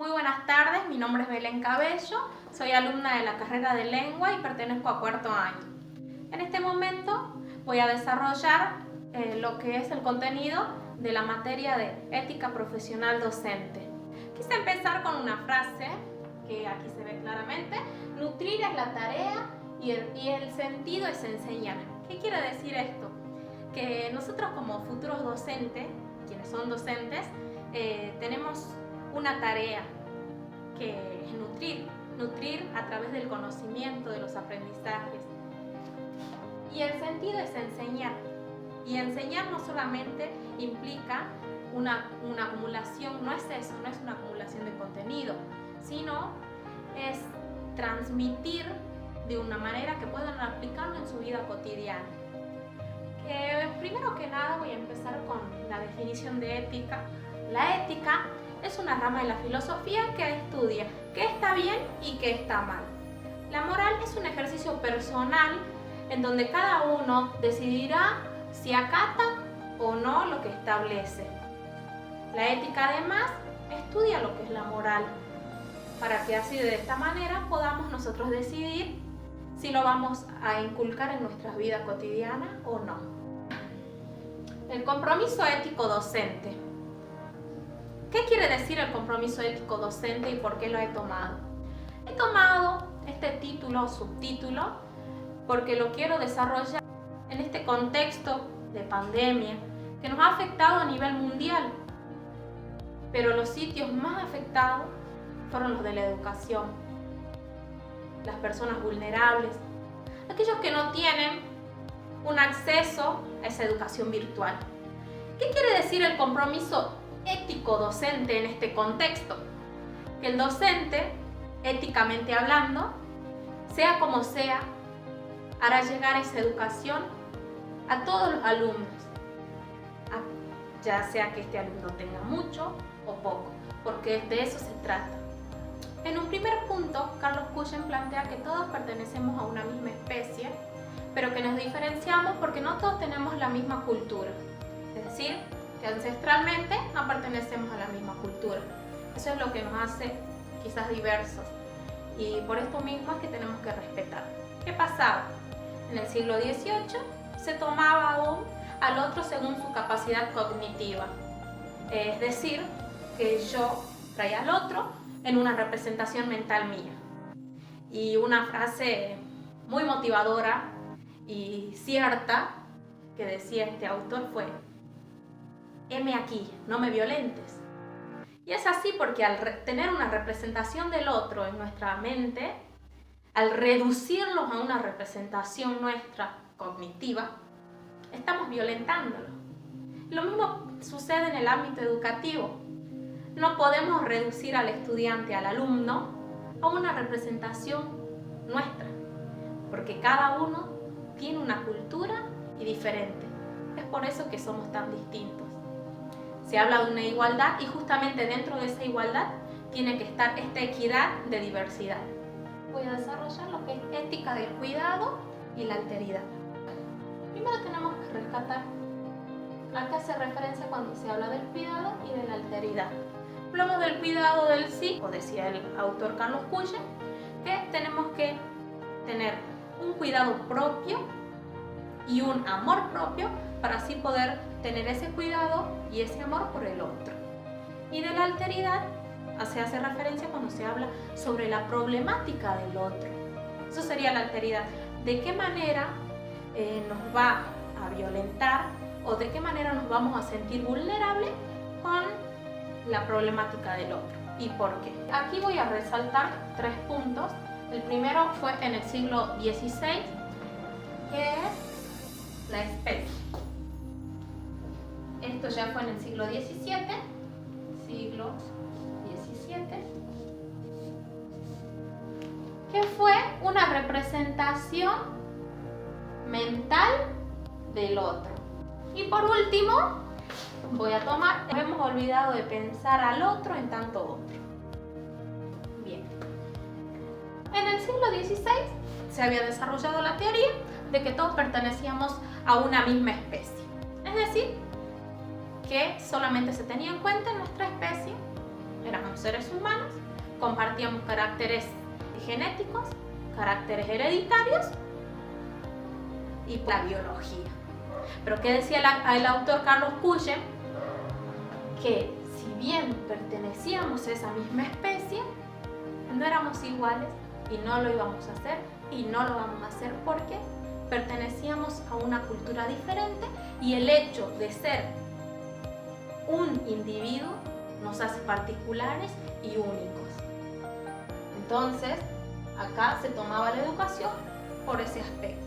Muy buenas tardes, mi nombre es Belén Cabello, soy alumna de la carrera de lengua y pertenezco a cuarto año. En este momento voy a desarrollar lo que es el contenido de la materia de ética profesional docente. Quise empezar con una frase que aquí se ve claramente: nutrir es la tarea y el sentido es enseñar. ¿Qué quiere decir esto? Que nosotros como futuros docentes, quienes son docentes, tenemos una tarea que es nutrir a través del conocimiento, de los aprendizajes. Y el sentido es enseñar. Y enseñar no solamente implica una acumulación, no es eso, no es una acumulación de contenido, sino es transmitir de una manera que puedan aplicarlo en su vida cotidiana. Primero que nada voy a empezar con la definición de ética. La ética es una rama de la filosofía que estudia qué está bien y qué está mal. La moral es un ejercicio personal en donde cada uno decidirá si acata o no lo que establece. La ética además estudia lo que es la moral, para que así de esta manera podamos nosotros decidir si lo vamos a inculcar en nuestras vidas cotidianas o no. El compromiso ético docente. ¿Qué quiere decir el compromiso ético docente y por qué lo he tomado? He tomado este título o subtítulo porque lo quiero desarrollar en este contexto de pandemia que nos ha afectado a nivel mundial, pero los sitios más afectados fueron los de la educación, las personas vulnerables, aquellos que no tienen un acceso a esa educación virtual. ¿Qué quiere decir el compromiso ético docente en este contexto? Que el docente, éticamente hablando, sea como sea, hará llegar esa educación a todos los alumnos, ya sea que este alumno tenga mucho o poco, porque de eso se trata. En un primer punto, Carlos Cushen plantea que todos pertenecemos a una misma especie, pero que nos diferenciamos porque no todos tenemos la misma cultura. Es decir, que ancestralmente no pertenecemos a la misma cultura. Eso es lo que nos hace quizás diversos, y por esto mismo es que tenemos que respetar. ¿Qué pasaba? En el siglo XVIII se tomaba aún al otro según su capacidad cognitiva. Es decir, que yo traía al otro en una representación mental mía. Y una frase muy motivadora y cierta que decía este autor fue: heme aquí, no me violentes. Y es así porque al tener una representación del otro en nuestra mente, al reducirlos a una representación nuestra cognitiva, estamos violentándolo. Lo mismo sucede en el ámbito educativo. No podemos reducir al estudiante, al alumno, a una representación nuestra, porque cada uno tiene una cultura y diferente. Es por eso que somos tan distintos. Se habla de una igualdad y justamente dentro de esa igualdad tiene que estar esta equidad de diversidad. Voy a desarrollar lo que es ética del cuidado y la alteridad. Primero tenemos que rescatar a qué hace referencia cuando se habla del cuidado y de la alteridad. Hablamos del cuidado del sí, o decía el autor Carlos Cushen, que tenemos que tener un cuidado propio y un amor propio para así poder tener ese cuidado y ese amor por el otro. Y de la alteridad se hace referencia cuando se habla sobre la problemática del otro. Eso sería la alteridad. ¿De qué manera nos va a violentar o de qué manera nos vamos a sentir vulnerables con la problemática del otro? ¿Y por qué? Aquí voy a resaltar 3 puntos. El primero fue en el siglo XVI, que es la especie. Esto ya fue en el siglo XVII, que fue una representación mental del otro. Y por último, voy a tomar, hemos olvidado de pensar al otro en tanto otro. Bien. En el siglo XVI se había desarrollado la teoría de que todos pertenecíamos a una misma especie. Es decir, que solamente se tenía en cuenta en nuestra especie, éramos éramos seres humanos, compartíamos caracteres genéticos, caracteres hereditarios y la biología. Pero ¿qué decía el autor Carlos Cuyen? Que si bien pertenecíamos a esa misma especie, no éramos iguales y no lo íbamos a hacer y no lo vamos a hacer porque pertenecíamos a una cultura diferente y el hecho de ser un individuo nos hace particulares y únicos. Entonces, acá se tomaba la educación por ese aspecto.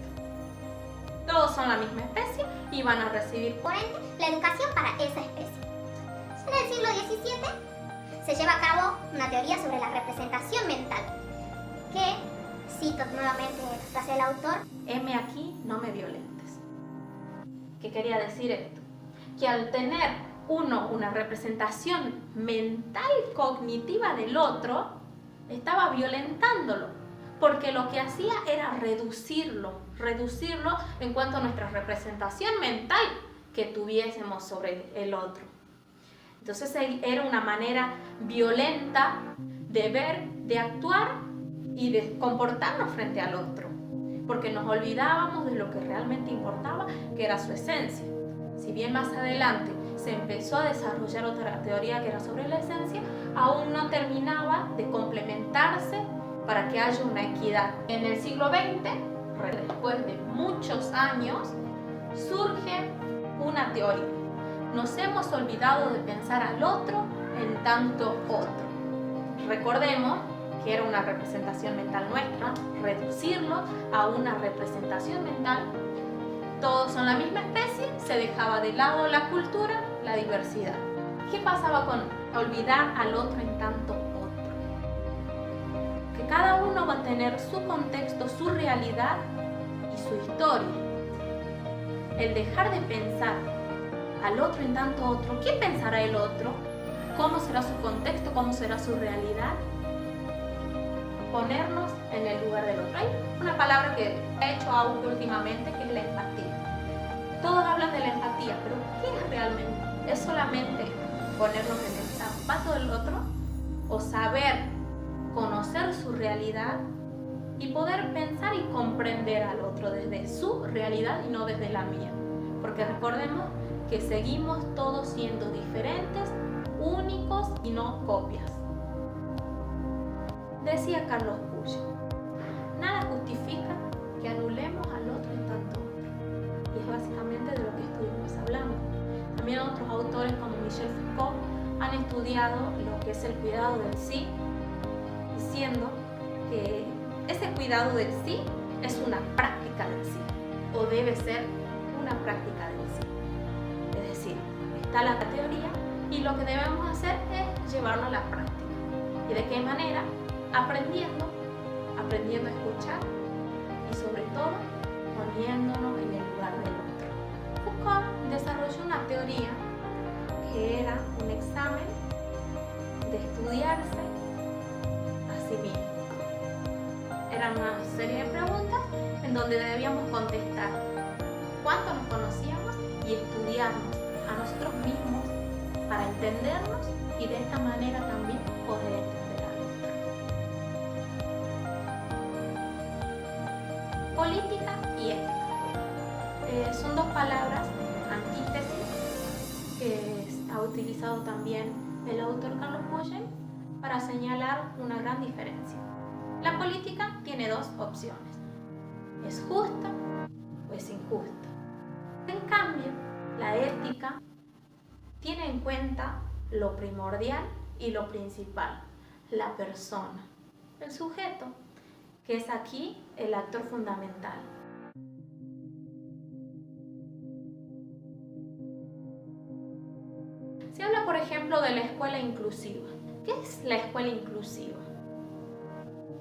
Todos son la misma especie y van a recibir, por ende, la educación para esa especie. En el siglo XVII se lleva a cabo una teoría sobre la representación mental, que, cito nuevamente la frase del autor, heme aquí, no me violentes. ¿Qué quería decir esto? Que al tener uno una representación mental cognitiva del otro, estaba violentándolo, porque lo que hacía era reducirlo en cuanto a nuestra representación mental que tuviésemos sobre el otro. Entonces era una manera violenta de ver, de actuar y de comportarnos frente al otro, porque nos olvidábamos de lo que realmente importaba, que era su esencia. Si bien más adelante se empezó a desarrollar otra teoría que era sobre la esencia, aún no terminaba de complementarse para que haya una equidad. En el siglo XX, después de muchos años, surge una teoría. Nos hemos olvidado de pensar al otro en tanto otro. Recordemos que era una representación mental nuestra, reducirlo a una representación mental. Todos son la misma especie, se dejaba de lado la cultura, la diversidad. ¿Qué pasaba con olvidar al otro en tanto otro? Que cada uno va a tener su contexto, su realidad y su historia. El dejar de pensar al otro en tanto otro, ¿qué pensará el otro? ¿Cómo será su contexto? ¿Cómo será su realidad? Ponernos en el lugar del otro. Hay una palabra que he hecho auge últimamente, que es la empatía. Todos hablan de la empatía, pero ¿qué es realmente? ¿Es solamente ponernos en el zapato del otro? ¿O saber conocer su realidad y poder pensar y comprender al otro desde su realidad y no desde la mía? Porque recordemos que seguimos todos siendo diferentes, únicos y no copias. Decía Carlos Cuyen, nada justifica que anulemos al otro en tanto otro. Y es básicamente de lo que estuvimos hablando. También otros autores como Michel Foucault han estudiado lo que es el cuidado del sí, diciendo que ese cuidado del sí es una práctica del sí, o debe ser una práctica del sí. Es decir, está la teoría y lo que debemos hacer es llevarlo a la práctica. ¿Y de qué manera? Aprendiendo a escuchar y sobre todo poniéndonos en el lugar del otro. Foucault desarrolló una teoría que era un examen de estudiarse a sí mismo. Era una serie de preguntas en donde debíamos contestar cuánto nos conocíamos y estudiarnos a nosotros mismos para entendernos y de esta manera también poder entender al otro. Política y ética. Son dos palabras antítesis que ha utilizado también el autor Carlos Cuyen para señalar una gran diferencia. La política tiene dos opciones: es justa o es injusta. En cambio, la ética tiene en cuenta lo primordial y lo principal, la persona, el sujeto, que es aquí el actor fundamental. Se habla, por ejemplo, de la escuela inclusiva. ¿Qué es la escuela inclusiva?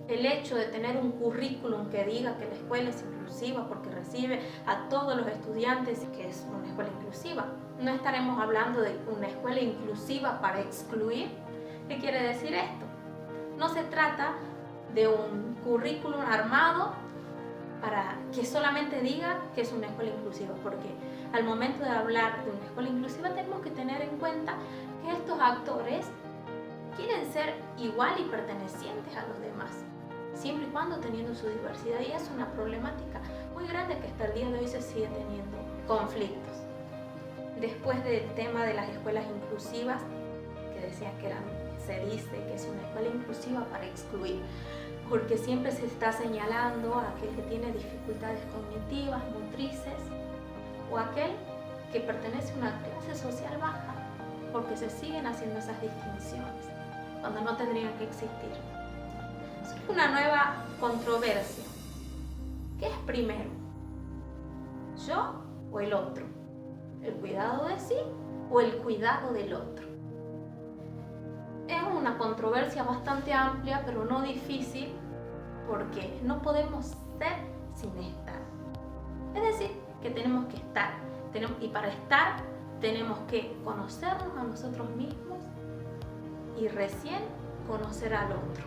El hecho de tener un currículum que diga que la escuela es inclusiva porque recibe a todos los estudiantes, que es una escuela inclusiva. No estaremos hablando de una escuela inclusiva para excluir. ¿Qué quiere decir esto? No se trata de un currículum armado para que solamente diga que es una escuela inclusiva, porque al momento de hablar de una escuela inclusiva tenemos que tener en cuenta que estos actores quieren ser igual y pertenecientes a los demás, siempre y cuando teniendo su diversidad. Y es una problemática muy grande que hasta el día de hoy se sigue teniendo conflictos. Después del tema de las escuelas inclusivas, que decían que se dice que es una escuela inclusiva para excluir, porque siempre se está señalando a aquel que tiene dificultades cognitivas, motrices, o aquel que pertenece a una clase social baja, porque se siguen haciendo esas distinciones, cuando no tendrían que existir. Surge una nueva controversia. ¿Qué es primero? ¿Yo o el otro? ¿El cuidado de sí o el cuidado del otro? Es una controversia bastante amplia, pero no difícil, porque no podemos ser sin estar. Es decir, que tenemos que estar, y para estar tenemos que conocernos a nosotros mismos y recién conocer al otro.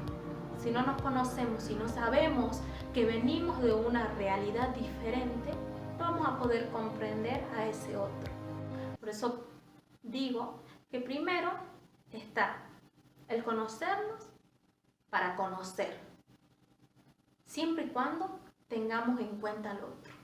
Si no nos conocemos, si no sabemos que venimos de una realidad diferente, no vamos a poder comprender a ese otro. Por eso digo que primero está el conocernos para conocer, siempre y cuando tengamos en cuenta al otro.